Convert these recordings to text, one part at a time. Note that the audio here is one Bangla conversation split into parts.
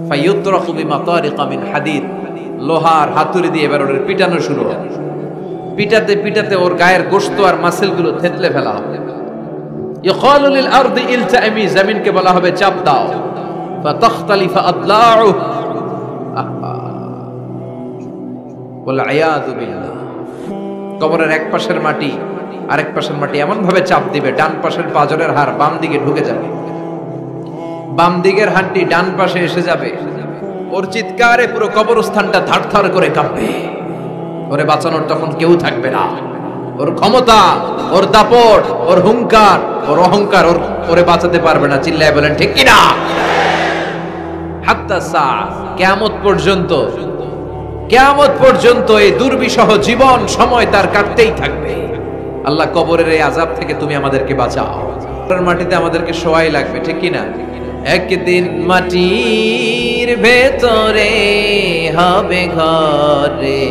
ফায়ুতরাকু বিমাতারিকা মিন হাদিদ, লোহার হাতুড়ি দিয়ে এবার ওর পিটানো শুরু হবে। পিটাতে পিটাতে ওর গায়ের গোশত আর মাসেলগুলো থেতলে ফেলা হবে। ইকালু লিল আরদি ইলতাইমি, জমিনকে বলা হবে চাপ দাও। ফাতাখতালিফু আদলাউ, ওয়াল আয়াযু বিল্লাহ। কবরের এক পাশের মাটি আরেক পাশের মাটি এমন ভাবে চাপ দিবে, ডান পাশের পাঁজরের হাড় বাম দিকে ঢুকে যাবে, বাম দিকের হাড়টি ডান পাশে এসে যাবে। ওর চিৎকারে পুরো কবরস্থানটা থারথার করে কাঁপবে। ওরে বাঁচানোর তখন কেউ থাকবে না। ওর ক্ষমতা, ওর দাপট, ওর হুঙ্কার, ওর অহংকার ওরে বাঁচাতে পারবে না। চিল্লায় বলেন ঠিক কিনা? হাত্তা সা, কিয়ামত পর্যন্ত, কিয়ামত পর্যন্ত এই দুর্বিষহ জীবন সময় তার কাটতেই থাকবে। আল্লাহ, কবরের এই আযাব থেকে তুমি আমাদেরকে বাঁচাও। মাটিতে আমাদেরকে শোয়াই লাগবে, ঠিক কিনা? একদিন মাটির ভেতরে হবে ঘরে,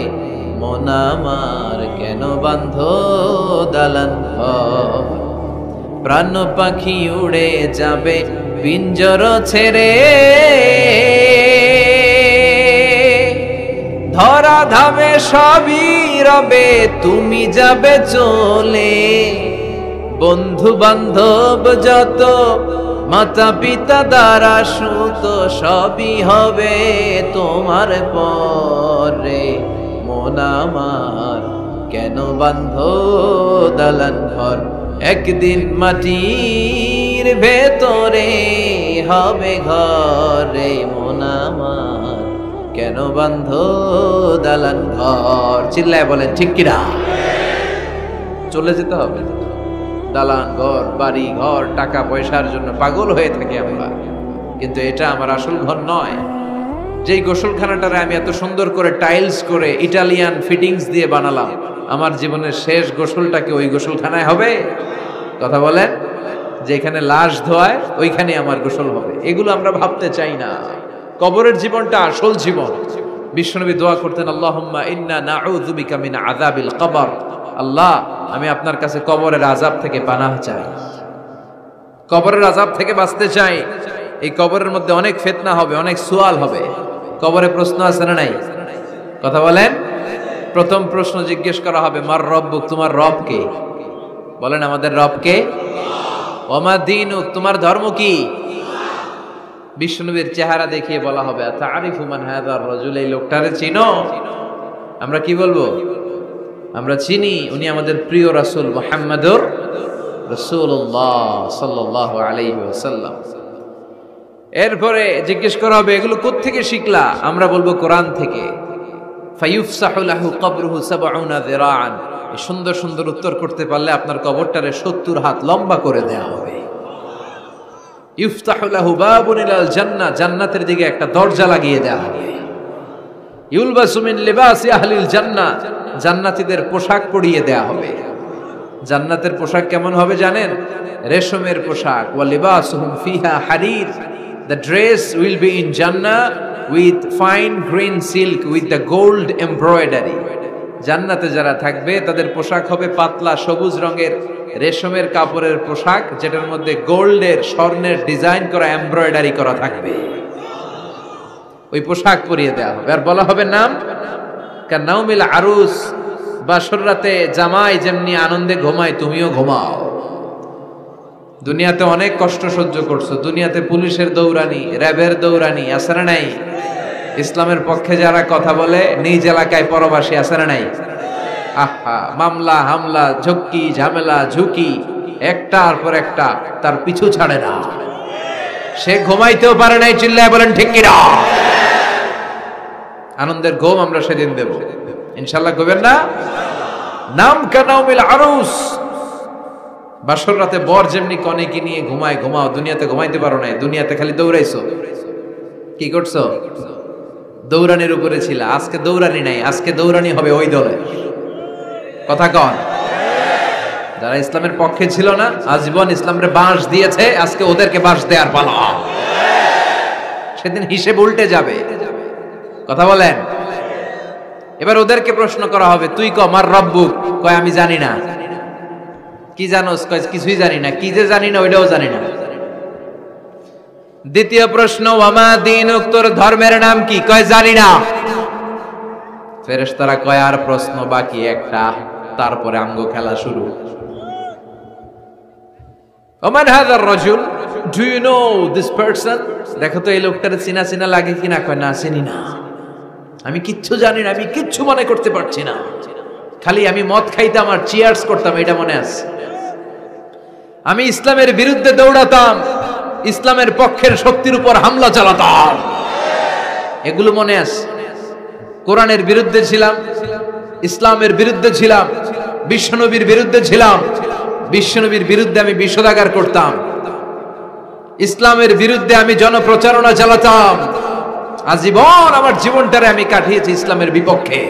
মন আমার কেন বান্ধ দালান ঘর। প্রাণ পাখি উড়ে যাবে পিঞ্জর ছেড়ে, ধরা ধামে সবই রবে তুমি যাবে চলে। বন্ধু বান্ধব যত, মাতা পিতা দ্বারা সুত, সবই হবে তোমার পরে। মন আমার কেন বান্ধ দালান ঘর, একদিন মাটির ভেতরে হবে ঘরে। মন আমার কেন বান্ধ দালান ঘর। চিল্লায় বলেন ঠিক কিনা? চলে যেতে হবে। দালান ঘর, বাড়ি ঘর, টাকা পয়সার জন্য পাগল হয়ে থাকি আমরা, কিন্তু এটা আমার আসল ঘর নয়। যেই গোসলখানাটারে আমি এত সুন্দর করে টাইলস করে ইটালিয়ান ফিটিংস দিয়ে বানালাম, আমার জীবনের শেষ গোসলটাকে ওই গোসলখানায় হবে? কথা বলেন। যেখানে লাশ ধোয়ায় ওইখানে আমার গোসল হবে, এগুলো আমরা ভাবতে চাই না। কবরের জীবনটা আসল জীবন। বিশ্বনবী দোয়া করতেন, আল্লাহুম্মা ইন্না নাউযু বিকা মিন আযাবিল কবর। আল্লাহ, আমি আপনার কাছে কবরের আযাব থেকে পানাহ চাই, কবরের আযাব থেকে বাঁচতে চাই। এই কবরের মধ্যে অনেক ফিতনা হবে, অনেক সুয়াল হবে। কবরে প্রশ্ন আছে না নাই? কথা বলেন। প্রথম প্রশ্ন জিজ্ঞেস করা হবে, মার রব্বুক, তোমার রব কে? বলেন আমাদের রব কে? ওমা দীনুক, তোমার ধর্ম কি? বিশ্বনবীর চেহারা দেখিয়ে বলা হবে, আতারিফু মান হাযার রাজুল, এই লোকটারে চিনো? আমরা কি বলবো? আমরা চিনি, উনি আমাদের প্রিয় রাসূল মুহাম্মাদুর রাসূলুল্লাহ সাল্লাল্লাহু আলাইহি ওয়াসাল্লাম। এরপরে জিজ্ঞেস করা হবে, এগুলো কোত্থেকে শিখলা? আমরা বলবো কোরআন থেকে। ফায়ুফসাহু লাহু কবরুহু ৭০ যিরাআন। এই সুন্দর সুন্দর উত্তর করতে পারলে আপনার কবরটারে ৭০ হাত লম্বা করে দেয়া হবে। ইফতাহু লাহু বাবুন ইলাল জান্নাহ, জান্নাতের দিকে একটা দরজা লাগিয়ে দেয়া হবে। ইউলবাসু মিন লিবাসি আহলিল জান্নাহ, জান্নাতীদের পোশাক পরিয়ে দেয়া হবে। জান্নাতের পোশাক কেমন হবে জানেন? রেশমের পোশাক। ওয়া লিবাসুহুম ফিহা হারির, the dress will be in Jannah with fine green silk with the gold embroidery. জান্নাতে যারা থাকবে তাদের পোশাক হবে পাতলা সবুজ রঙের রেশমের কাপড়ের পোশাক, যেটার মধ্যে গোল্ডের, স্বর্ণের ডিজাইন করা, এমব্রয়ডারি করা থাকবে। ওই পোশাক পরিয়ে দেওয়া হবে আর বলা হবে নাম কানাউমিল আরুস, বাসর রাতে জামাই যেমনি আনন্দে ঘুমায় তুমিও ঘুমাও। দুনিয়াতে অনেক কষ্ট সহ্য করছো, দুনিয়াতে পুলিশের দৌড়ানি, র্যাবের দৌড়ানি, আছে না নাই? ইসলামের পক্ষে যারা কথা বলে নিজ এলাকায় পরবাসী, আছে না নাই? আহা, মামলা হামলা, ঝক্কি ঝামেলা ঝুঁকি একটার পর একটা, তার পিছু ছাড়ে না। সে ঘুমাইতেও পারে নাই। চিল্লায় বলেন ঠিক কিনা? আনন্দের ঘুম আমরা সেদিন দেব ইনশাআল্লাহ। ঘুমেন না? নাম কানাউমিল আরুস, বাসর রাতে বর যেমনি কনেকে নিয়ে ঘুমায় ঘুমাও। দুনিয়াতে ঘুমাইতে পারো নাই, দুনিয়াতে খালি দৌড়াইছো। কি করছো? দৌড়ানির উপরে ছিল। আজকে দৌড়ানি নাই, আজকে দৌড়ানি হবে ওই দলে। কথা কন। যারা ইসলামের পক্ষে ছিল না, আজীবন ইসলামের বাঁশ দিয়েছে, আজকে ওদেরকে বাঁশ দেওয়ার পালা। সেদিন হিসেব উল্টে যাবে। কথা বলেন। এবার ওদেরকে প্রশ্ন করা হবে, তুই ক মার রব্বুক? কয় আমি জানি না। কি জানোস? কয় কিছুই জানি না। কি যে জানি না ওইটাও জানি না। দ্বিতীয় প্রশ্ন, ওয়ামা দীনুক, তোর ধর্মের নাম কি? কয় জানি না। ফেরেশতারা কয় আর প্রশ্ন বাকি একটা, তারপরে আমগো খেলা শুরু। ওমান হাযার রাজুল, do you know this person? দেখো তো এই লোকটার চিনা চিনা লাগে কিনা। কয় না, চিনি না, আমি কিচ্ছু জানি না, আমি কিচ্ছু মনে করতে পারছি না, খালি আমি মদ খাইতাম আর চিয়ার্স করতাম, এটা মনে আছে। আমি ইসলামের বিরুদ্ধে দৌড়াতাম, ইসলামের পক্ষের শক্তির উপর হামলা চালাতাম, এগুলো মনে আছে। কোরআনের বিরুদ্ধে ছিলাম, ইসলামের বিরুদ্ধে ছিলাম, বিশ্বনবীর বিরুদ্ধে ছিলাম, বিশ্বনবীর বিরুদ্ধে আমি বিষোদাগার করতাম, ইসলামের বিরুদ্ধে আমি জনপ্রচারণা চালাতাম। আজীবন আমার জীবনটারে আমি কাটিয়েছি ইসলামের বিপক্ষে।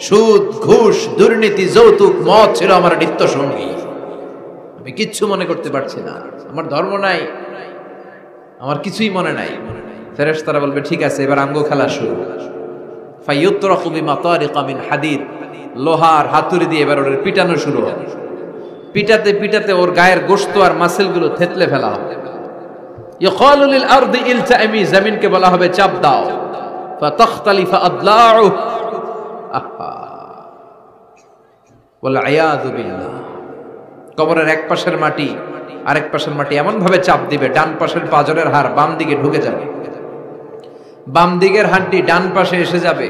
সুদ, ঘুষ, দুর্নীতি, যৌতুক, মদ ছিল আমার নিত্য সঙ্গী। আমি কিচ্ছু মনে করতে পারছি না, আমার ধর্ম নাই, আমার কিছুই মনে নাই। ফেরেশতারা বলবে ঠিক আছে, এবার আমগো খেলা শুরু। ফায়ুতরাকু বিমাতারিকা মিন হাদিদ, লোহার হাতুড়ি দিয়ে এবার ওর পিটানো শুরু হবে। পিটাতে পিটাতে ওর গায়ের গোশত আর মাসেলগুলো থেতলে ফেলা হবে। ইয়কালু লিল আরদি ইলতাইমি, জমিনকে বলা হবে চাপ দাও। ফাতাখতালিফু আদলাউ, ওয়াল আয়াযু বিল্লাহ। কবরের এক পাশের মাটি আরেক পাশের মাটি এমন ভাবে চাপ দিবে, ডান পাশের পাজরের হাড় বাম দিকে ঢুকে যাবে, বাম দিকের হাড্ডি ডান পাশে এসে যাবে।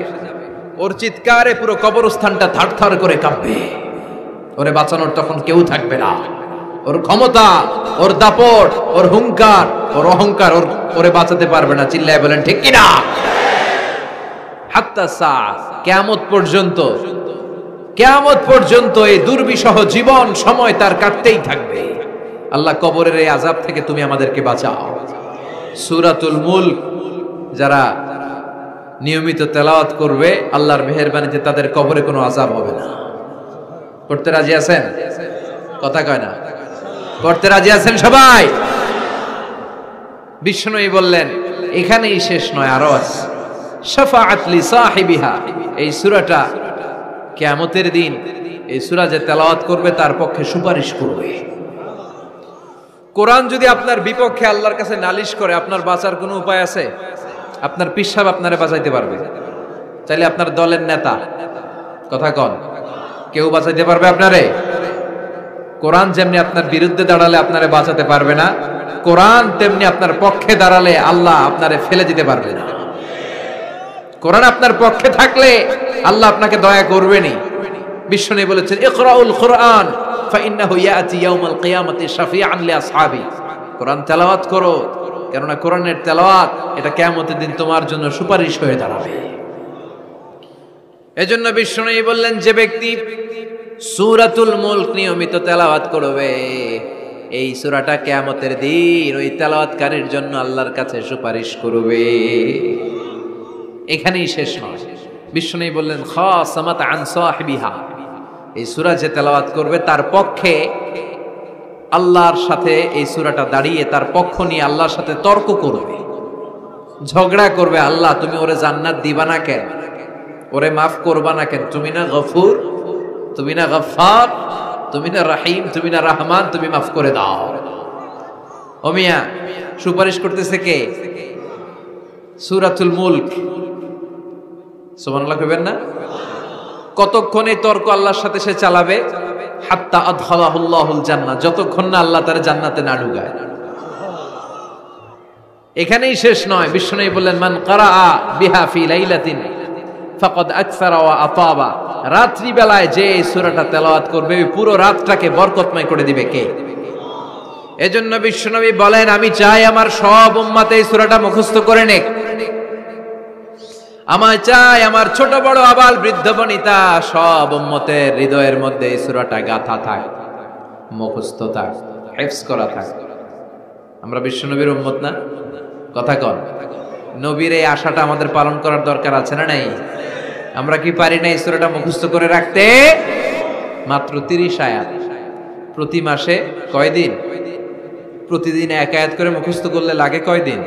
ওর চিৎকারে পুরো কবরস্থানটা থারথার করে কাঁপবে। ওরে বাঁচানোর তখন কেউ থাকবে না। ওর ক্ষমতা, ওর দাপট, ওর হুঙ্কার, ওর অহংকার ওরে বাঁচাতে পারবে না। চিল্লায় বলেন ঠিক কিনা? হাত্তা সা, কিয়ামত পর্যন্ত, কিয়ামত পর্যন্ত এই দুর্বিষহ জীবন সময় তার কাটতেই থাকবে। আল্লাহ, কবরের এই আযাব থেকে তুমি আমাদেরকে বাঁচাও। সূরাতুল মুলক যারা নিয়মিত তেলাওয়াত করবে, আল্লাহর মেহেরবানিতে তাদের কবরে কোনো আযাব হবে না। পড়তে রাজি আছেন? কথা কয় না। পড়তে রাজি আছেন সবাই? বিষ্ণুই বললেন এখানেই শেষ নয়, আরো আছে। শাফাআত লি সাহিবিহা, এই সূরাটা কিয়ামতের দিন এই সূরা যে তেলাওয়াত করবে তার পক্ষে সুপারিশ করবে। কোরআন যদি আপনার বিপক্ষে আল্লাহর কাছে নালিশ করে, আপনার বাঁচার কোনো উপায় আছে? আপনার পীর সাহেব আপনারে বাঁচাইতে পারবে? চাইলে আপনার দলের নেতা, কথা কন, কেউ বাঁচাইতে পারবে আপনারে? কোরআন যেমনি আপনার বিরুদ্ধে দাঁড়ালে আপনারে বাঁচাতে পারবে না, কোরআন তেমনি আপনার পক্ষে দাঁড়ালে আল্লাহ আপনারে ফেলে দিতে পারবে না। কোরআন আপনার পক্ষে থাকলে আল্লাহ আপনাকে দয়া করবেনই। বিশ্বনবী বলেছেন ইকরাউল কুরআন ফাইন্নাহু ইয়াতি ইয়াউমাল কিয়ামাতি শাফিআন লিআসহাবি, কোরআন তেলাওয়াত করো, কেননা কোরআনের তেলাওয়াত এটা কিয়ামতের দিন তোমার জন্য সুপারিশ হয়ে দাঁড়াবে। এজন্য বিশ্বনবী বললেন যে ব্যক্তি সূরাতুল মুলক নিয়মিত তেলাওয়াত করবে, এই সূরাটা কিয়ামতের দিন ওই তেলাওয়াতকারীর জন্য আল্লাহর কাছে সুপারিশ করবে। এখানেই শেষ নয়, বিশ্বনবী বললেন খাসামাত আন সাহিবিহা, এই সূরা যে তেলাওয়াত করবে তার পক্ষে আল্লাহর সাথে এই সূরাটা দাঁড়িয়ে তার পক্ষ নিয়ে আল্লাহর সাথে তর্ক করবে, ঝগড়া করবে। আল্লাহ তুমি ওরে জান্নাত দিবা না কেন? ওরে মাফ করবা না কেন? তুমি না গফুর, তুমি না গফফার, তুমি না রহিম, তুমি না রহমান, তুমি মাফ করে দাও। ও মিয়া, সুপারিশ করতেছে কে? সূরাতুল মুলক। সুবহানাল্লাহ কইবেন না? কতক্ষণ এই তর্ক আল্লাহর সাথে সে চালাবে? হাত্তা আদখালাহুল্লাহুল জান্নাহ, যতক্ষণ না আল্লাহ তার জান্নাতে না ঢুকায়। এখানেই শেষ নয়, বিশ্বনবী বললেন মান ক্বারাআ বিহা ফি লাইলাতিন ফাকাদ আকসারা ওয়া আতাবা, রাত্রি বেলায় যে এই সূরাটা তেলাওয়াত করবে ওই পুরো রাতটাকে বরকতময় করে দিবে কে? এজন্য বিশ্বনবী বলেন আমি চাই আমার সব উম্মত এই সূরাটা মুখস্থ করে নেক। আমার চাই আমার ছোট বড় আবাল বৃদ্ধ বনিতা সব উম্মতের হৃদয়ের মধ্যে এই সূরাটা গাঁথা থাক, মুখস্থ থাক, হিফজ করা থাক। আমরা বিশ্বনবীর উম্মত না? কথা কন। নবীর এই আশাটা আমাদের পালন করার দরকার আছে না নাই? আমরা কি পারি না এই সূরাটা মুখস্থ করে রাখতে? মাত্র 30 আয়াত, প্রতি মাসে কয়দিন? প্রতিদিন এক আয়াত করে মুখস্থ করলে লাগে কয়দিন?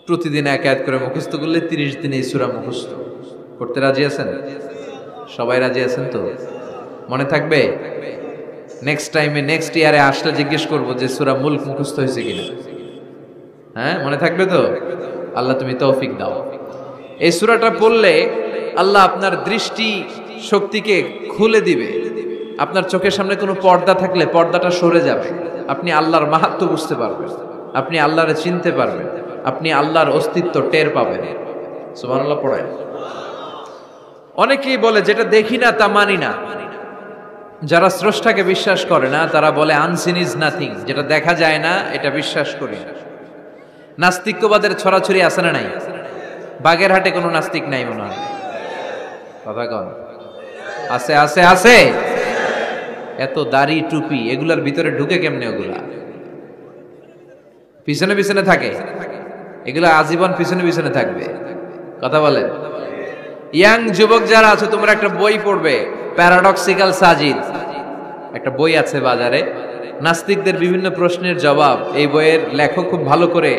প্রতিদিন এক আয়াত করে মুখস্থ করলে 30 দিনে এই সূরা মুখস্থ করতে রাজি আছেন? সবাই রাজি আছেন তো? মনে থাকবে? নেক্সট টাইমে নেক্সট ইয়ারে আসলে জিজ্ঞেস করবো যে সূরা মুলক মুখস্থ হয়েছে কিনা। হ্যাঁ, মনে থাকবে তো? আল্লাহ তুমি তৌফিক দাও। এই সূরাটা পড়লে আল্লাহ আপনার দৃষ্টি শক্তিকে খুলে দিবে। আপনার চোখের সামনে কোনো পর্দা থাকলে পর্দাটা সরে যাবে। আপনি আল্লাহর মাহাত্ম্য বুঝতে পারবেন, আপনি আল্লাহরে চিনতে পারবেন, আপনি আল্লাহর অস্তিত্ব টের পাবেন। সুবহানাল্লাহ পড়েন। অনেকেই বলে যেটা দেখি না তা মানি না। যারা স্রষ্টাকে বিশ্বাস করে না তারা বলে আনসিন ইজ নাথিং, যেটা দেখা যায় না এটা বিশ্বাস করি না। নাস্তিক্যবাদের ছড়াছড়ি আছে না নাই? বাগেরহাটে কোনো নাস্তিক নাই মনে হয়, কথা কন? আছে আছে আছে। এত দাড়ি টুপি এগুলার ভিতরে ঢুকে কেমনে? ওগুলা পিছনে পিছনে থাকে, এগুলা আজীবন পিছনে পিছনে থাকবে। কথা বলেন। ইয়াং যুবক যারা আছে তোমরা একটা বই পড়বে, প্যারাডক্সিক্যাল সাজিদ, একটা বই আছে বাজারে, নাস্তিকদের বিভিন্ন প্রশ্নের জবাব। এই বইয়ের লেখক খুব ভালো করে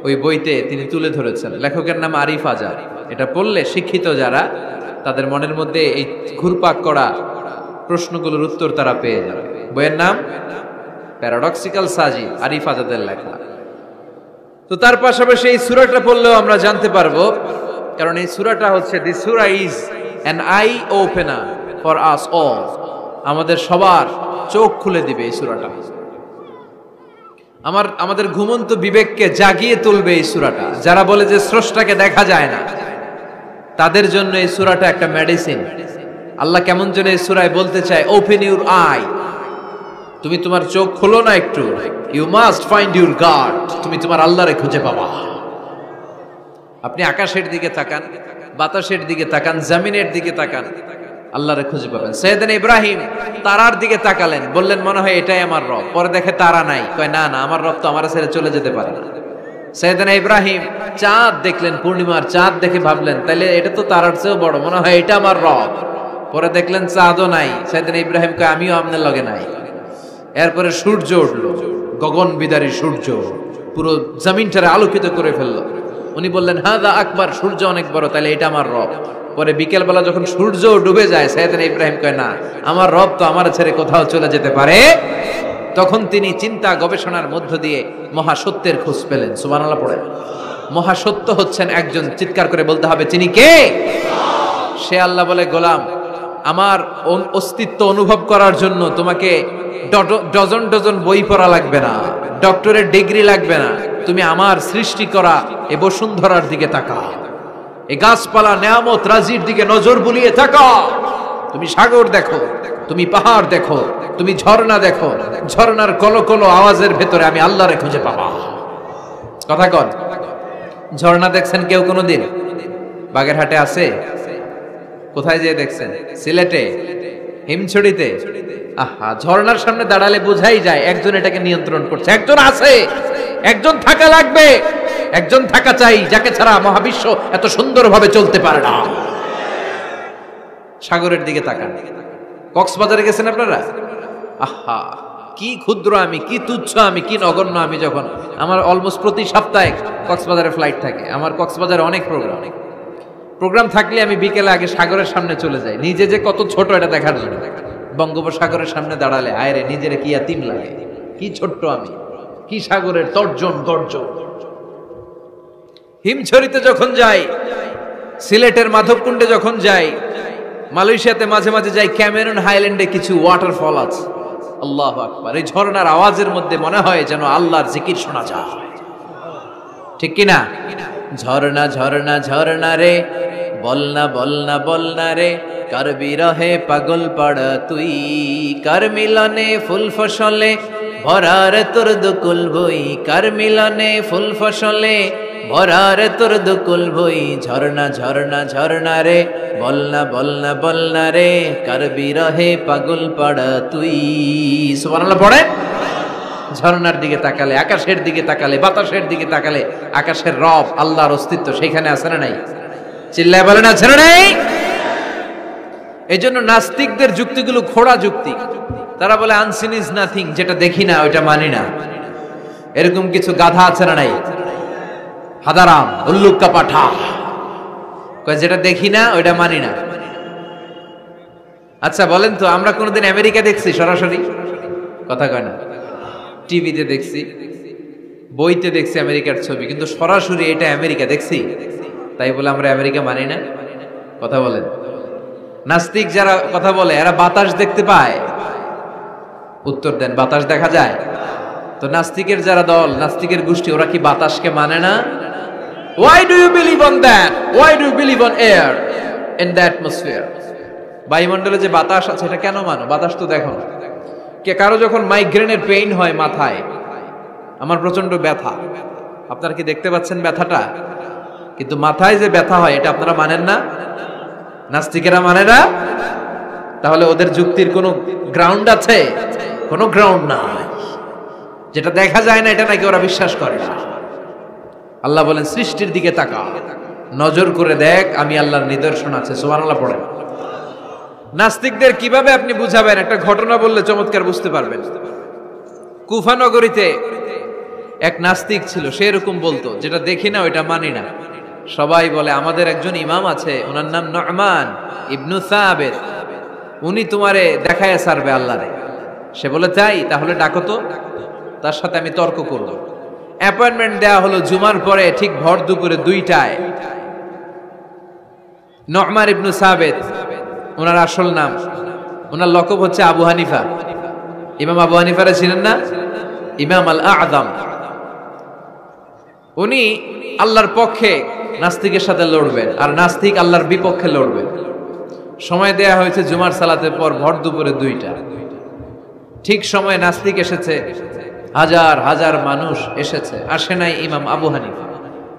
ওই বইতে তিনি তুলে ধরেছেন। লেখকের নাম আরিফ আজাদ। এটা পড়লে শিক্ষিত যারা তাদের মনের মধ্যে এই ঘুরপাক করা প্রশ্নগুলোর উত্তর তারা পেয়ে যাবে। বইয়ের নাম প্যারাডক্সিক্যাল সাজিদ, আরিফ আজাদের লেখা। তো তার পাশাপাশি এই সূরাটা পড়লেও আমরা জানতে পারবো, কারণ এই সূরাটা হচ্ছে দি সূরা is an eye opener for us all. আমাদের সবার চোখ খুলে দিবে এই সূরাটা। আমাদের ঘুমন্ত বিবেককে জাগিয়ে তুলবে এই সূরাটা। যারা বলে যে স্রষ্টাকে দেখা যায় না তাদের জন্য এই সূরাটা একটা মেডিসিন। আল্লাহ কেমন যেন এই সূরায় বলতে চায়, ওপেন ইউর আই, তুমি তোমার চোখ খোলো না একটু, you must find your god, তুমি তোমার আল্লাহরে খুঁজে পাবা। আপনি আকাশের দিকে তাকান, বাতাসের দিকে তাকান, জমিনের দিকে তাকান, আল্লাহরে খুঁজে পাবেন। সাইয়েদনা ইব্রাহিম তারার দিকে তাকালেন, বললেন মনে হয় এটাই আমার রব। পরে দেখে তারা নাই, কয় না না, আমার রব তো আমার ছেড়ে চলে যেতে পারে না। সাইয়েদনা ইব্রাহিম চাঁদ দেখলেন, পূর্ণিমার চাঁদ দেখে ভাবলেন তাইলে এটা তো তারার চেয়েও বড়, মনে হয় এটা আমার রব। পরে দেখলেন চাঁদও নাই। সাইয়েদনা ইব্রাহিম কয় আমিও আপনার লগে নাই। এরপরে সূর্য উঠলো, গগন বিদারী সূর্য পুরো জমিনটারে আলোকিত করে ফেললো। উনি বললেন হাদা আকবার, সূর্য অনেক বড়, তাহলে এটা আমার রব। পরে বিকেল বেলা যখন সূর্য ডুবে যায়, সাইয়েদনা ইব্রাহিম কয় না, আমার রব তো আমার ছেড়ে কোথাও চলে যেতে পারে। তখন তিনি চিন্তা গবেষণার মধ্য দিয়ে মহাসত্যের খোঁজ পেলেন। সুবহানাল্লাহ পড়েন। মহাসত্য হচ্ছেন একজন, চিৎকার করে বলতে হবে তিনি কে? সে আল্লাহ বলে, গোলাম আমার অস্তিত্ব অনুভব করার জন্য তোমাকে ডজন ডজন বই পড়া লাগবে না, ডক্টরের ডিগ্রি লাগবে না। তুমি আমার সৃষ্টি করা এ বসুন্ধরার দিকে তাকাও, এই গাছপালা নেয়ামত রাজির দিকে নজর বুলিয়ে তাকাও। তুমি সাগর দেখো, তুমি পাহাড় দেখো, তুমি ঝর্ণা দেখো, ঝর্ণার কলকল আওয়াজের ভেতরে আমি আল্লাহরে খুঁজে পাবা। কথা কন। ঝর্ণা দেখছেন কেউ কোনোদিন? বাগেরহাটে আছে? কোথায় যেয়ে দেখছেন? সিলেটে, হিমছড়িতে। আহা, ঝর্ণার সামনে দাঁড়ালে বোঝাই যায় একজন এটাকে নিয়ন্ত্রণ করছে। একজন আছে, একজন থাকা লাগবে, একজন থাকা চাই যাকে ছাড়া মহাবিশ্ব এত সুন্দরভাবে চলতে পারে না। সাগরের দিকে তাকান। কক্সবাজারে গেছেন আপনারা? আহা, কি ক্ষুদ্র আমি, কি তুচ্ছ আমি, কি নগণ্য আমি। যখন আমার অলমোস্ট প্রতি সপ্তাহে কক্সবাজারে ফ্লাইট থাকে, আমার কক্সবাজারে অনেক প্রোগ্রাম থাকলে আমি বিকেলে আগে সাগরের সামনে চলে যাই, নিজে যে কত ছোট এটা দেখার জন্য। বঙ্গোপসাগরের সামনে দাঁড়ালে আয়রে নিজের কি ইয়াতিম লাগে, কি ছোট্ট আমি, কি সাগরের তর্জন গর্জন। হিমছড়িতে যখন যাই, সিলেটের মাধবকুণ্ডে যখন যাই, মালয়েশিয়াতে মাঝে মাঝে যাই, ক্যামেরন হাইল্যান্ডে কিছু ওয়াটারফল আছে। আল্লাহু আকবার। এই ঝর্ণার আওয়াজের মধ্যে মনে হয় যেন আল্লাহর জিকির শোনা যায়, ঠিক কিনা? ঝর্ণা ঝর্ণা ঝর্ণা রে, বলনা বলনা বলনা রে, কার বিরহে পাগল পাড়া তুই, কার মিলনে ফুল ফসলে ভরার তোর দুকুল বই, কার মিলনে ফুল ফসলে ভরার তোর দুকুল বই। ঝর্ণা ঝর্ণা ঝর্ণা রে, বলনা বলনা বলনা রে, কার বিরহে পাগল পাড়া তুই। সুবহানাল্লাহ পড়েন। ঝর্ণার দিকে তাকালে, আকাশের দিকে তাকালে, বাতাসের দিকে তাকালে আকাশের রব আল্লাহর অস্তিত্ব সেখানে আছে না নাই? চিল্লায় বলেন আছে না নাই? এই জন্য নাস্তিকদের যুক্তিগুলো খোড়া যুক্তি। তারা বলে আনসিন ইজ নাথিং, যেটা দেখি না ওইটা মানি না। এরকম কিছু গাধা আছে না নাই? হাদারাম, উল্লুক্কা পাঠা, যেটা দেখি না ওইটা মানি না। আচ্ছা বলেন তো, আমরা কোনোদিন আমেরিকা দেখছি সরাসরি? কথা কয় না। টিভিতে দেখছি, বইতে দেখছি আমেরিকার ছবি, কিন্তু সরাসরি এটা আমেরিকা দেখছি, তাই বলে আমরা আমেরিকা মানি না? কথা বলেন। নাস্তিক যারা কথা বলে এরা বাতাস দেখতে পায়? উত্তর দেন, বাতাস দেখা যায়? তো নাস্তিকের যারা দল, নাস্তিকের গোষ্ঠী, ওরা কি বাতাসকে মানে না? Why do you believe on that? Why do you believe on air in the atmosphere? বায়ুমণ্ডলে যে বাতাস আছে এটা কেন মানো? বাতাস তো দেখো না। কে কারো যখন মাইগ্রেনের পেইন হয় মাথায়, আমার প্রচন্ড ব্যথা, আপনারা কি দেখতে পাচ্ছেন ব্যথাটা? কিন্তু মাথায় যে ব্যথা হয় এটা আপনারা মানেন না, নাস্তিকেরা মানে না। তাহলে ওদের যুক্তির কোনো গ্রাউন্ড আছে? কোনো গ্রাউন্ড নাই। যেটা দেখা যায় না এটা নাকি ওরা বিশ্বাস করে না। আল্লাহ বলেন সৃষ্টির দিকে তাকা, নজর করে দেখ, আমি আল্লাহর নিদর্শন আছে। সুবহানাল্লাহ পড়েন। নাস্তিকদের কিভাবে আপনি বুঝাবেন? একটা ঘটনা বললে চমৎকার বুঝতে পারবেন। কুফা নগরীতে এক নাস্তিক ছিল, সে এরকম বলতো, যেটা দেখি না ওইটা মানি না। সবাই বলে আমাদের একজন ইমাম আছে, ওনার নাম নু'মান ইবনু সাবিত, উনি তোমারে দেখায় ছাড়বে আল্লাহরে। সে বলে তাই, তাহলে ডাকো তো, তার সাথে আমি তর্ক করব। অ্যাপয়েন্টমেন্ট দেওয়া হলো জুমার পরে ঠিক ভর দুপুরে 2টায়। নু'মান ইবনু সাবিত ওনার আসল নাম, ওনার লকব হচ্ছে আবু হানিফা। ইমাম আবু হানিফারে ছিলেন না? ইমাম আল আযম। উনি আল্লাহর পক্ষে নাস্তিকের সাথে লড়বেন, আর নাস্তিক আল্লাহর বিপক্ষে লড়বেন। সময় দেয়া হয়েছে জুমার সালাতের পর ভর দুপুরে 2টা। ঠিক সময় নাস্তিক এসেছে, হাজার হাজার মানুষ এসেছে, আসে নাই ইমাম আবু হানিফা।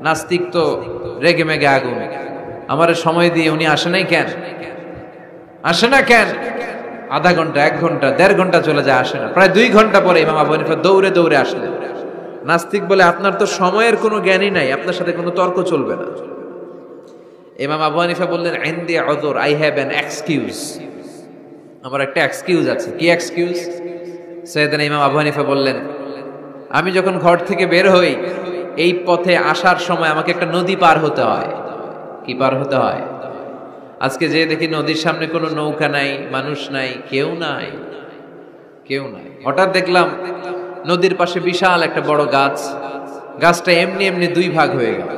নাস্তিক তো রেগে মেগে আগুন, আমারে সময় দিয়ে উনি আসে নাই কেন? আসে না কেন? আধা ঘন্টা, 1 ঘন্টা, 1.5 ঘন্টা চলে যায়, আসে না। প্রায় 2 ঘন্টা পরে ইমাম আবু হানিফা দৌড়ে দৌড়ে আসলেন। নাস্তিক বলে আপনার তো সময়ের কোনো জ্ঞানই নাই, আপনার সাথে কোনো তর্ক চলবে না। ইমাম আবু হানিফা বললেন ইনদি উযর, আই হ্যাভ অ্যান এক্সকিউজ, আমার একটা এক্সকিউজ আছে। কি এক্সকিউজ? সাইয়েদনা ইমাম আবু হানিফা বললেন, আমি যখন ঘর থেকে বের হই, এই পথে আসার সময় আমাকে একটা নদী পার হতে হয়। কি পার হতে হয়? আজকে যে দেখি নদীর সামনে কোনো নৌকা নাই, মানুষ নাই, কেউ নাই, কেউ নাই। হঠাৎ দেখলাম নদীর পাশে বিশাল একটা বড় গাছ, গাছটা এমনি এমনি 2 ভাগ হয়ে গেল।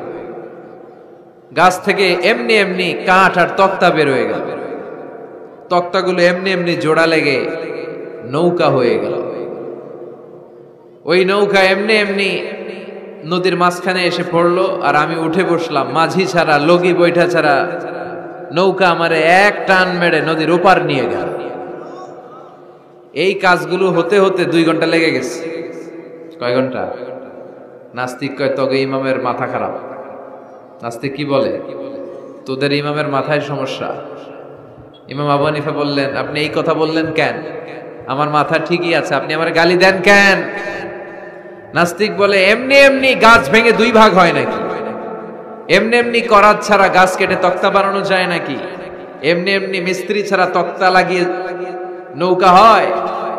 গাছ থেকে এমনি এমনি কাঠ আর তক্তা বের হয়ে গেল। তক্তাগুলো এমনি এমনি জোড়া লেগে নৌকা হয়ে গেল। ওই নৌকা এমনি এমনি নদীর মাঝখানে এসে পড়লো, আর আমি উঠে বসলাম। মাঝি ছাড়া, লগি বৈঠা ছাড়া নৌকা আমারে এক টান মেরে নদীর ওপার নিয়ে গেল। এই কাজগুলো হতে হতে 2 ঘন্টা লেগে গেছে। কয় ঘন্টা? নাস্তিক কয় তবে ইমামের মাথা খারাপ। নাস্তিক কি বলে? তোদের ইমামের মাথায় সমস্যা। ইমাম আবু হানিফা বললেন, আপনি এই কথা বললেন কেন? আমার মাথা ঠিকই আছে, আপনি আমার গালি দেন কেন? নাস্তিক বলে এমনি এমনি গাছ ভেঙে 2 ভাগ হয় নাকি? এমনি এমনি করাত ছাড়া গাছ কেটে তক্তা বানানো যায় নাকি? এমনি এমনি মিস্ত্রি ছাড়া তক্তা লাগিয়ে নৌকা হয়?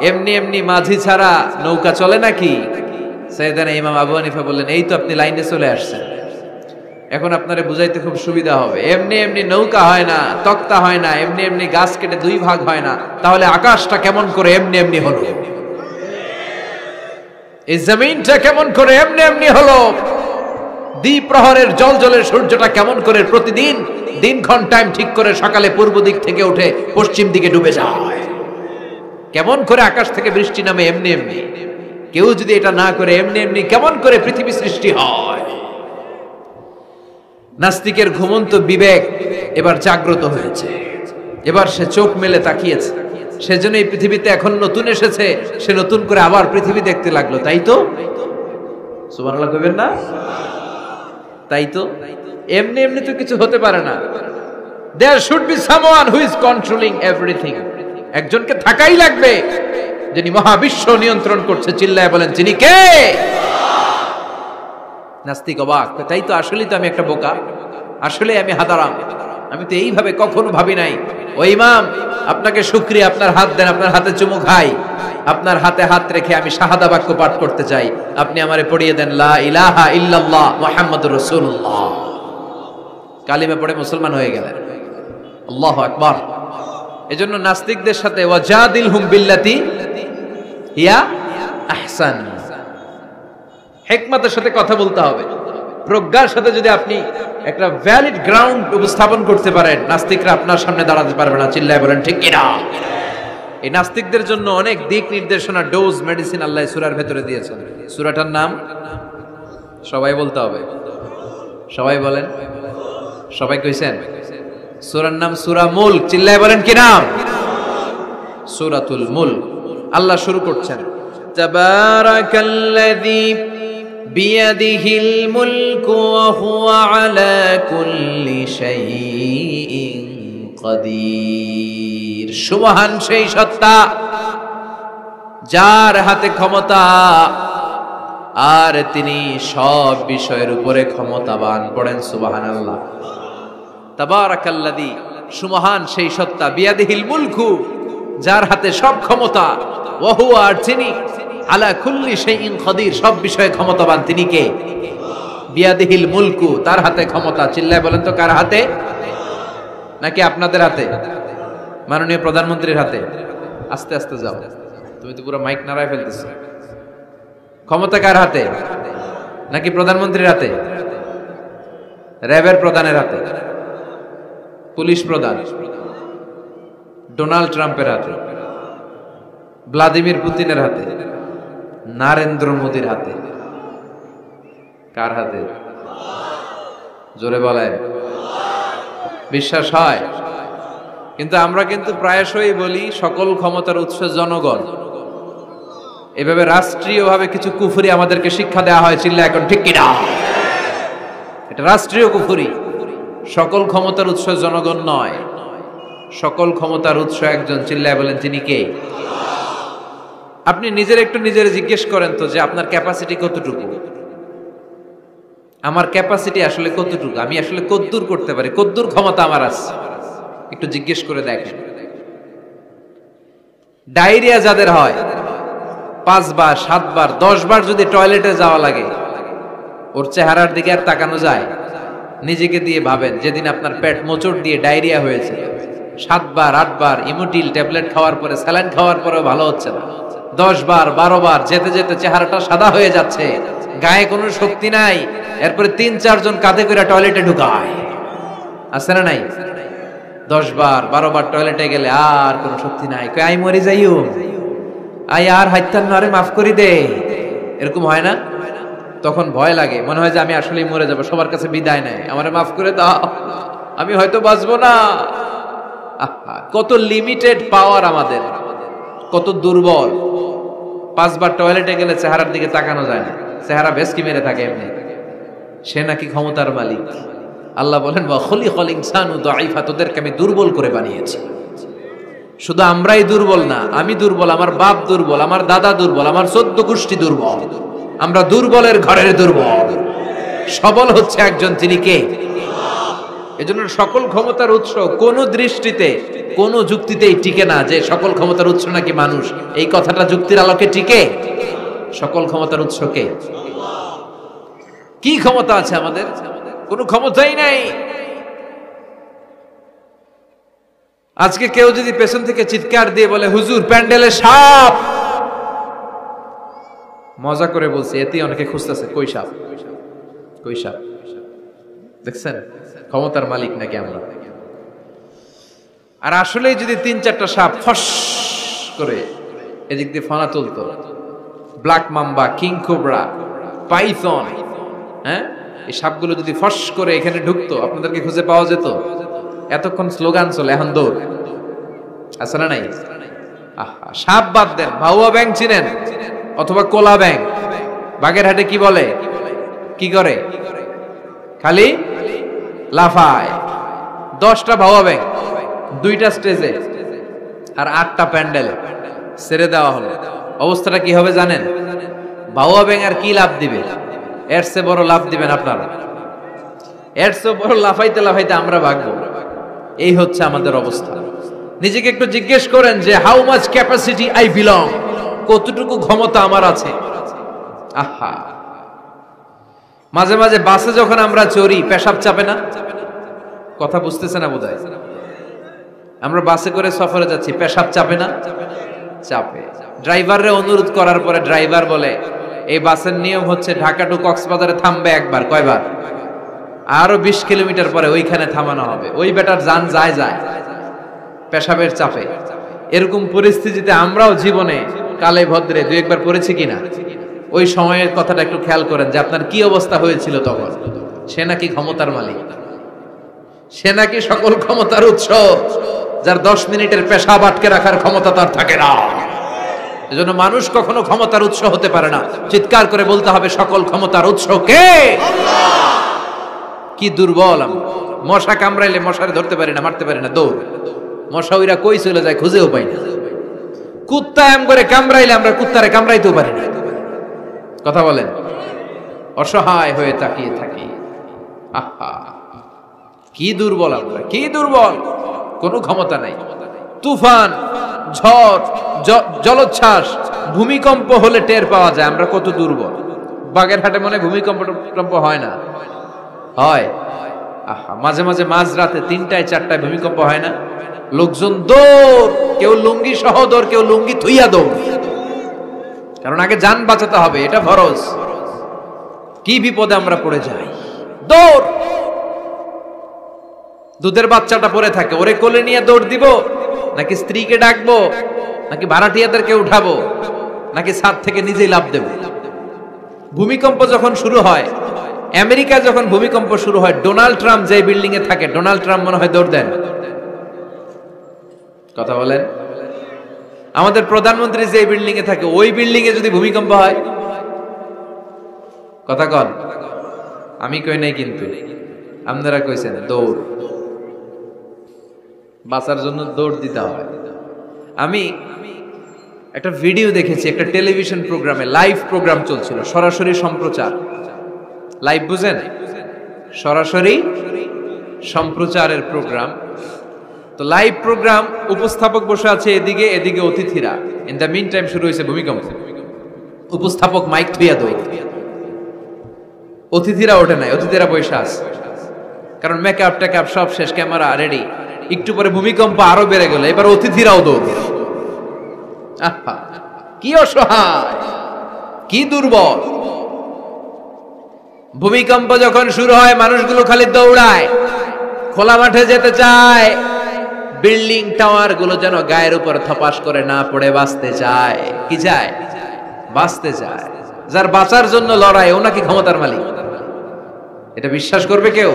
এমনি এমনি মাঝি ছাড়া নৌকা চলে নাকি? সাইয়েদনা ইমাম আবু হানিফা বললেন, এই তো আপনি লাইনে চলে আসছেন, এখন আপনারে বুঝাইতে খুব সুবিধা হবে। এমনি এমনি নৌকা হয় না, তক্তা হয় না, এমনি এমনি গাছ কেটে 2 ভাগ হয় না, তাহলে আকাশটা কেমন করে এমনি এমনি হলো? এই জমিনটা কেমন করে এমনি এমনি হলো? দ্বিপ্রহরের জলজলের সূর্যটা কেমন করে প্রতিদিন দিনক্ষণ টাইম ঠিক করে সকালে পূর্ব দিক থেকে উঠে পশ্চিম দিকে ডুবে যায়? কেমন করে আকাশ থেকে বৃষ্টি নামে এমনি এমনি? কেউ যদি এটা না করে এমনি এমনি কেমন করে পৃথিবী সৃষ্টি হয়? নাস্তিকের ঘুমন্ত বিবেক এবার জাগ্রত হয়েছে, এবার সে চোখ মেলে তাকিয়েছে। সেজন্য এই পৃথিবীতে এখন নতুন এসেছে, সে নতুন করে আবার পৃথিবী দেখতে লাগলো। তাই তো? সুবহানাল্লাহ কইবেন না? তাই তো? এমনি এমনি তো কিছু হতে পারে না। There should be someone who is controlling everything. একজনকে থাকাই লাগবে যিনি মহাবিশ্ব নিয়ন্ত্রণ করছে। চিল্লায় বলেন, যিনি কে? নাস্তিক অবাক, তাই তো, আসলেই তো আমি একটা বোকা, আসলে আমি হাদারাম, আমি তো এইভাবে কখনো ভাবি নাই। ও ইমাম, আপনাকে শুকরিয়া, আপনার হাত দেন, আপনার হাতে চুমু খাই, আপনার হাতে হাত রেখে আমি শাহাদা বাক্য পাঠ করতে চাই, আপনি আমারে পড়িয়ে দেন লা ইলাহা ইল্লাল্লাহ মুহাম্মাদুর রাসূলুল্লাহ। কালিমা পড়ে মুসলমান হয়ে গেলেন। আল্লাহু আকবার। এজন্য নাস্তিকদের সাথে ওয়াজাদিলহুম বিল্লাতি হিয়া আহসান, হিকমতের সাথে কথা বলতে হবে, প্রজ্ঞার সাথে যদি আপনি একটা ভ্যালিড গ্রাউন্ড উপস্থাপন করতে পারেন, নাস্তিকরা আপনার সামনে দাঁড়াতে পারবে না। চিল্লায় বলেন ঠিক কিনা? এই নাস্তিকদের জন্য অনেক দিক নির্দেশনা, ডোজ, মেডিসিন আল্লাহ সূরার ভেতরে দিয়েছেন। সূরাটার নাম সবাই বলতে হবে, সবাই বলেন, সবাই কইছেন? সূরার নাম সূরা মুলক। চিল্লায় বলেন কি নাম? সূরাতুল মুলক। আল্লাহ শুরু করছেন, তাবারাকাল্লাযী বিয়াদিহিল মুলকু ওয়া হুয়া আলা কুল্লি শাইইন কাদির। সুবহান সেই সত্তা যার হাতে ক্ষমতা আর তিনি সব বিষয়ের উপরে ক্ষমতাবান। পড়েন সুবহানাল্লাহ। তাবারাকাল্লাযী, সুবহান সেই সত্তা, বিয়াদিহিল মুলকু, যার হাতে সব ক্ষমতা, ওয়া হুয়া, আর তিনি, আলা কুল্লি শাইইন কাদির, সব বিষয়ে ক্ষমতাবান। তিনি কে? বিয়াদিহিল মুলকু, তার হাতে ক্ষমতা। চিল্লায় বলেন তো কার হাতে? নাকি আপনাদের হাতে? মাননীয় প্রধানমন্ত্রীর হাতে? আস্তে আস্তে যাও, তুমি তো পুরো মাইক নাড়ায় ফেলতেছো। ক্ষমতা কার হাতে? নাকি প্রধানমন্ত্রীর হাতে? র্যাবের প্রধানের হাতে? পুলিশ প্রধান ডোনাল্ড ট্রাম্পের হাতে? ভ্লাদিমির পুতিনের হাতে? নরেন্দ্র মোদির হাতে? কার হাতে? জোরে বলেন। বিশ্বাস হয়? কিন্তু আমরা কিন্তু প্রায়শই বলি সকল ক্ষমতার উৎস জনগণ। এভাবে রাষ্ট্রীয়ভাবে কিছু কুফরি আমাদেরকে শিক্ষা দেওয়া হয়। চিল্লা এখন ঠিক কিনা? এটা রাষ্ট্রীয় কুফরি। সকল ক্ষমতার উৎস জনগণ নয়, সকল ক্ষমতার উৎস একজন। চিল্লায় বলেন তিনি কে? আপনি নিজের একটু নিজের জিজ্ঞেস করেন তো যে আপনার ক্যাপাসিটি কতটুকু? আমার ক্যাপাসিটি আসলে কতটুকু? আমি আসলে কদ্দূর করতে পারি, কদ্দূর ক্ষমতা আমার আছে? একটু জিজ্ঞেস করে দেখেন। ডায়রিয়া যাদের হয়, 5 বার 7 বার 10 বার যদি টয়লেটে যাওয়া লাগে, ওর চেহারার দিকে আর তাকানো যায়? নিজেকে দিয়ে ভাবেন, যেদিন আপনার পেট মোচড় দিয়ে ডায়রিয়া হয়েছে, 7 বার 8 বার ইমোটিল ট্যাবলেট খাওয়ার পরে, স্যালাইন খাওয়ার পরেও ভালো হচ্ছে না, 10 বার 12 বার যেতে যেতে চেহারাটা সাদা হয়ে যাচ্ছে, গায়ে কোনো শক্তি নাই, এরপরে 3-4 জন কাঁধে করে টয়লেটে ঢুকায়, আছে না নাই? 10 বার 12 বার টয়লেটে গেলে আর কোনো শক্তি নাই, কই আই মরে যাইও, আই আর হাইতান না, আরে মাফ করি দে, এরকম হয় না? তখন ভয় লাগে, মনে হয় যে আমি আসলেই মরে যাব, সবার কাছে বিদায় নেয়, আমারে মাফ করে দাও, আমি হয়তো বাঁচবো না। কত লিমিটেড পাওয়ার আমাদের, কত দুর্বল। 5 বার টয়লেটে গেলে চেহারার দিকে তাকানো যায় না, চেহারা ভেসকি মেরে থাকে এমনি। সে নাকি ক্ষমতার মালিক। আল্লাহ বলেন, ওয়া খুলিকাল ইনসানু দাঈফা, তোদেরকে আমি দুর্বল করে বানিয়েছি। শুধু আমরাই দুর্বল না, আমি দুর্বল, আমার বাপ দুর্বল, আমার দাদা দুর্বল, আমার 14 গোষ্ঠী দুর্বল। আমরা দুর্বলের ঘরের দুর্বল। সবল হচ্ছে একজন, তিনি কে? এজন্য সকল ক্ষমতার উৎস কোন দৃষ্টিতে, কোন যুক্তিতেই টিকে না যে সকল ক্ষমতার উৎস নাকি মানুষ। এই কথাটা যুক্তির আলোকে টিকে? সকল ক্ষমতার উৎস কে? কি ক্ষমতা আছে আমাদের? কোনো ক্ষমতাই নাই। আজকে কেউ যদি পেছন থেকে চিৎকার দিয়ে বলে, হুজুর প্যান্ডেলে সাপ, মজা করে বলছি, এতেই অনেকে খুঁজতেছে কই সাপ, কই সাপ। দেখছেন ক্ষমতার মালিক নাকি আমরা? আর আসলে যদি 3-4টা সাপ ফস করে এদিক দিয়ে ফনা তুলতো, black mamba, king cobra, python, হ্যাঁ, এই সাপগুলো যদি ফস করে এখানে ঢুকতো, আপনাদেরকে খুঁজে পাওয়া যেত? এতক্ষণ স্লোগান চলে, এখন দৌড়। আছে না নাই? সাপ বাদ দেন, ভাউয়া ব্যাং চিনেন? অথবা কোলা ব্যাং? বাগেরহাটে কি বলে, কি করে? খালি লাফায়। 10টা ভাউয়া ব্যাং, 2টা স্টেজে আর 8টা প্যান্ডেলে ছেড়ে দেওয়া হলো, অবস্থাটা কি হবে জানেন? ভাউয়া ব্যাং আর কি লাভ দিবে? এর চেয়ে বড় লাভ দিবেন আপনারা, এর চেয়ে বড় লাফাইতে লাফাইতে আমরা ভাগবো। এই হচ্ছে আমাদের অবস্থা। নিজেকে একটু জিজ্ঞেস করেন যে how much capacity I belong, কতটুকু ক্ষমতা আমার আছে। আহা, মাঝে মাঝে বাসে যখন আমরা চড়ি, পেশাব চাপে না? কথা বুঝতেছে না বোধহয়। আমরা বাসে করে সফরে যাচ্ছি, পেশাব চাপে না? চাপে। ড্রাইভাররে অনুরোধ করার পরে ড্রাইভার বলে, এই বাসের নিয়ম হচ্ছে ঢাকা টু কক্সবাজারে থামবে একবার, কয়বার? আরো 20 কিলোমিটার পরে ওইখানে থামানো হবে। ওই বেটার যান যায় পেশাবের চাপে। এরকম পরিস্থিতিতে আমরাও জীবনে কালে ভদ্রে দুই একবার পড়েছি কিনা? ওই সময়ের কথাটা একটু খেয়াল করেন যে আপনার কি অবস্থা হয়েছিল তখন। সে নাকি ক্ষমতার মালিক, সে নাকি সকল ক্ষমতার উৎস, যার 10 মিনিটের পেশাব আটকে রাখার ক্ষমতা তার থাকে না। এজন্য মানুষ কখনো ক্ষমতার উৎস হতে পারে না। চিৎকার করে বলতে হবে, সকল ক্ষমতার উৎস কে? আল্লাহ। কি দুর্বল আমরা! মশা কামড়াইলে মশারে ধরতে পারি না, মারতে পারি না, দৌড়। মশা ওইরা কই চলে যায় খুঁজেও পাই না। কুত্তা এম করে কামড়াইলে আমরা কুত্তারে কামড়াইতেও পারি না। কথা বলেন, অসহায় হয়ে তাকিয়ে থাকি। আহা, কি দুর্বল আমরা, কি দুর্বল! কোনো ক্ষমতা নাই। তুফান, ঝড়, জলোচ্ছ্বাস, ভূমিকম্প হলে টের পাওয়া যায় আমরা কত দুর্বল। বাগেরহাটে মনে ভূমিকম্প হয় না? হয়। আহা, মাঝে মাঝে মাঝরাতে 3টায় 4টায় ভূমিকম্প হয় না? লোকজন দৌড়, কেউ লুঙ্গি সহ দৌড়, কেউ লুঙ্গি থুইয়া দৌড়, কারণ আগে জান বাঁচাতে হবে, এটা ফরজ। কি বিপদে আমরা পড়ে যাই! দৌড়। দুধের বাচ্চাটা পড়ে থাকে, ওরে কোলে নিয়ে দৌড় দিব, নাকি স্ত্রীকে ডাকবো, নাকি ভাড়াটিয়াদেরকে উঠাবো, নাকি ছাদ থেকে নিজেই লাফ দেব? ভূমিকম্প যখন শুরু হয়, আমেরিকা যখন ভূমিকম্প শুরু হয়, ডোনাল্ড ট্রাম্প যে বিল্ডিং এ থাকে, ডোনাল্ড ট্রাম্প মনে হয় দৌড় দেন। কথা বলেন। আমাদের প্রধানমন্ত্রী যে বিল্ডিং এ থাকে, ওই বিল্ডিং এ যদি ভূমিকম্প হয়, কথা কন। আমি কই নাই কিন্তু, আপনারা কইছেন। দৌড়, বাঁচার জন্য দৌড় দিতে হয়। আমি একটা ভিডিও দেখেছি, একটা টেলিভিশন প্রোগ্রামে, লাইভ প্রোগ্রাম চলছিল, সরাসরি সম্প্রচার। লাইভ বুঝেন? সরাসরি সম্প্রচারের প্রোগ্রাম। তো লাইভ প্রোগ্রাম, উপস্থাপক বসে আছে এদিকে, এদিকে অতিথিরা। ইন দ্য মিন টাইম শুরু হয়েছে ভূমিকম্প। উপস্থাপক মাইক থুইয়া দৌড়, অতিথিরা ওঠে নাই, অতিথিরা বসে আছে, কারণ মেকআপ টেকআপ সব শেষ, ক্যামেরা রেডি। একটু পরে ভূমিকম্প আরো বেড়ে গেল, এবার অতিথিরাও দৌড়। আহা, কি অসহায়, কি দুর্বল! ভূমিকম্প যখন শুরু হয়, মানুষগুলো খালি দৌড়ায়, খোলা মাঠে যেতে চায়। বিল্ডিং টাওয়ার গুলো যেন গায়ের উপর থপাস করে না পড়ে বাঁচতে চায়। কি চায়? বাঁচতে চায়। যার বাঁচার জন্য লড়াই, ও নাকি ক্ষমতার মালিক। এটা বিশ্বাস করবে কেউ?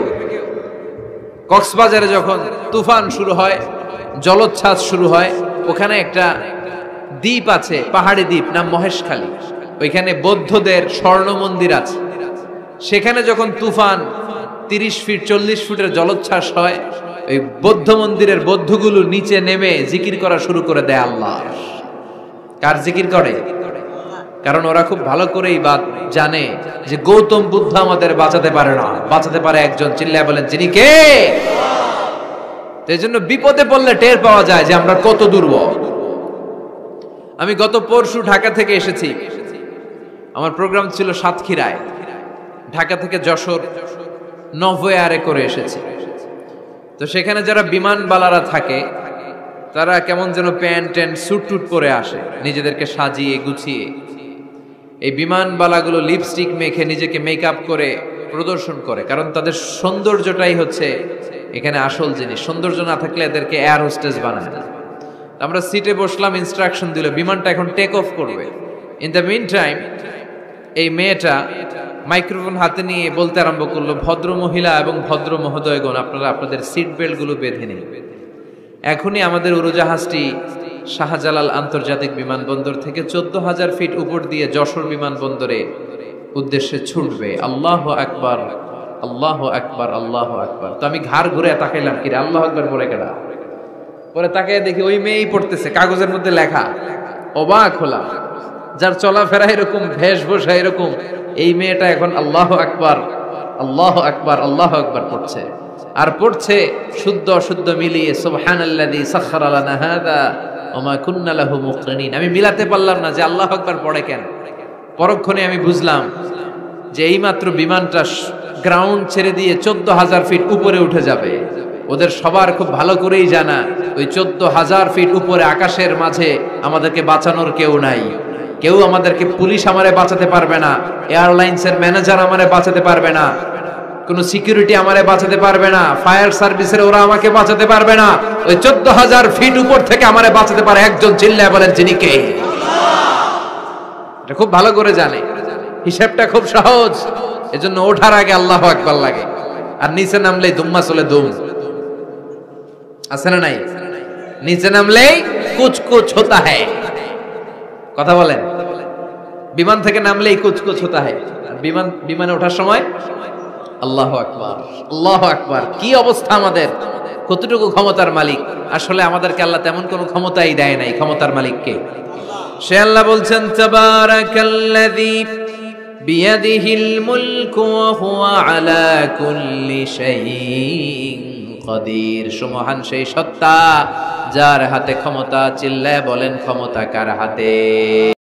কক্সবাজারে যখন তুফান শুরু হয়, জলোচ্ছ্বাস শুরু হয়, ওখানে একটা দ্বীপ আছে, পাহাড়ি দ্বীপ, নাম মহেশখালী। ওইখানে বৌদ্ধদের স্বর্ণ মন্দির আছে। সেখানে যখন তুফান 30 ফিট 40 ফুটের জলোচ্ছ্বাস হয়, ওই বৌদ্ধ মন্দিরের বৌদ্ধগুলো নিচে নেমে জিকির করা শুরু করে দেয় আল্লাহ। কার জিকির করে? কারণ ওরা খুব ভালো করেই জানে যে গৌতম বুদ্ধ আমাদের বাঁচাতে পারে না, বাঁচাতে পারে একজন। চিল্লায় বলেন, যিনি কে? এই জন্য বিপদে পড়লে টের পাওয়া যায় যে আমরা কত দুর্বল। আমি গত পরশু ঢাকা থেকে এসেছি। আমার প্রোগ্রাম ছিল সাতক্ষীরায়। ঢাকা থেকে যশোর নভোয়ারে করে এসেছি। তো সেখানে যারা বিমানবালারা থাকে, তারা কেমন যেন প্যান্ট ট্যান্ট স্যুট টুট পরে আসে, নিজেদেরকে সাজিয়ে গুছিয়ে। এই বিমানবালাগুলো লিপস্টিক মেখে নিজেকে মেকআপ করে প্রদর্শন করে, কারণ তাদের সৌন্দর্যটাই হচ্ছে এখানে আসল জিনিস। সৌন্দর্য না থাকলে এদেরকে এয়ার হোস্টেস বানায় না। আমরা সিটে বসলাম, ইনস্ট্রাকশন দিল বিমানটা এখন টেক অফ করবে। ইন দ্য মিন টাইম এই মেয়েটা মাইক্রোফোন হাতে নিয়ে বলতে আরম্ভ করলো, ভদ্র মহিলা এবং ভদ্র মহোদয়গণ, আপনারা আপনাদের সিট বেল্ট গুলো বেঁধে নিন। এখনই আমাদের উড়োজাহাজটি শাহজালাল আন্তর্জাতিক বিমানবন্দর থেকে 14,000 ফিট উপর দিয়ে যশোর বিমানবন্দরে উদ্দেশ্যে ছুটবে। আল্লাহ আকবার, আল্লাহ আকবার, আল্লাহ আকবার। তো আমি ঘাড় ঘুরে তাকাইলাম, কিরে আল্লাহ আকবার বলে কেডা? পরে তাকাই দেখি ওই মেয়েই পড়তেছে, কাগজের মধ্যে লেখা। অবাক হলাম, যার চলাফেরা এরকম, বেশভূষা এরকম, এই মেয়েটা এখন আল্লাহ আকবার, আল্লাহ আকবার, আল্লাহ আকবার পড়ছে। আর পড়ছে শুদ্ধ অশুদ্ধ মিলিয়ে, সুবহানাল্লাযী সাখখারা লানা হাযা ওয়া মা কুন্না লাহু মুকরিনিন। আমি মিলাতে পারলাম না যে আল্লাহ আকবার পড়ে কেন। পরক্ষণে আমি বুঝলাম যে এইমাত্র বিমানটা গ্রাউন্ড ছেড়ে দিয়ে 14,000 ফিট উপরে উঠে যাবে। ওদের সবার খুব ভালো করেই জানা, ওই 14,000 ফিট উপরে আকাশের মাঝে আমাদেরকে বাঁচানোর কেউ নাই। কেউ আমাদেরকে, পুলিশ আমারে বাঁচাতে পারবে না, এয়ারলাইন্সের ম্যানেজার আমারে বাঁচাতে পারবে না, কোন সিকিউরিটি আমারে বাঁচাতে পারবে না, ফায়ার সার্ভিসের ওরা আমাকে বাঁচাতে পারবে না। ওই 14,000 ফিট উপর থেকে আমারে বাঁচাতে পারে একজন, চিল্লায় বলেন যিনি কে? এটা খুব ভালো করে জানে, হিসাবটা খুব সহজ। এজন্য ওঠার আগে আল্লাহু আকবার লাগে, আর নিচে নামলেই দুম্মা চলে দুম। আছে না নাই? নিচে নামলেই কুছ কুছ হোতা হ্যায়। কথা বলেন, বিমান থেকে নামলেই কুছ কুছ হোতা হ্যায়, বিমানে ওঠার সময় আল্লাহু আকবার, আল্লাহু আকবার। কি অবস্থা আমাদের, কতটুকু ক্ষমতার মালিক। আসলে আমাদেরকে আল্লাহ তেমন কোনো ক্ষমতাই দেয় নাই, ক্ষমতার মালিক কে? সে আল্লাহ বলছেন, তাবারাকাল্লাযী বিয়াদিহিল মুলকু ওয়া হুয়া আলা কুল্লি শাইইন কাদির। সুমহান সেই সত্তা যার হাতে ক্ষমতা। চিল্লায় বলেন ক্ষমতা কার হাতে?